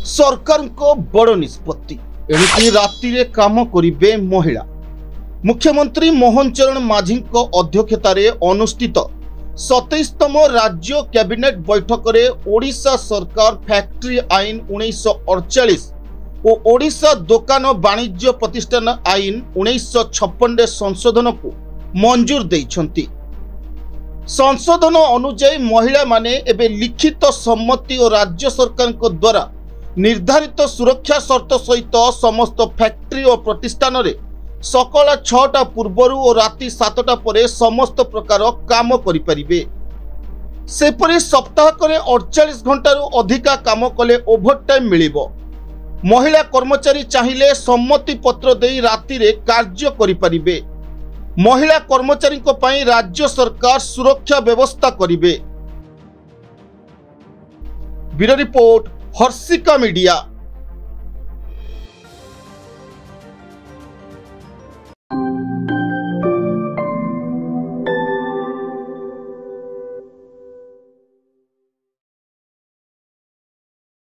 सरकार को बड़ निष्पत्ति एणुकी राति काम करिबे महिला। मुख्यमंत्री मोहन चरण माझी अध्यक्षतार अनुष्ठित 27तम राज्य कैबिनेट बैठक में ओडिशा सरकार फैक्ट्री आईन 1948 और ओडिशा दुकान वाणिज्य प्रतिष्ठान आईन 1956 संशोधन को मंजूर देइछंती। संशोधन अनुଯାयी महिला माने एबे लिखित सम्मति और राज्य सरकार द्वारा निर्धारित सुरक्षा शर्त सहित समस्त फैक्ट्री और प्रतिष्ठान रे सकाळ 6टा पूर्वर और राति 7टा परे समस्त प्रकार काम करिपारिबे। सेपरि सप्ताहक 48 घंटारू अधिका काम कले ओभरटाइम मिलिबो। महिला कर्मचारी चाहिए सम्मति पत्र देई राति रे कार्य करिपारिबे। महिला कर्मचारी को पई राज्य सरकार सुरक्षा व्यवस्था करिबे। Bureau report Harshika media.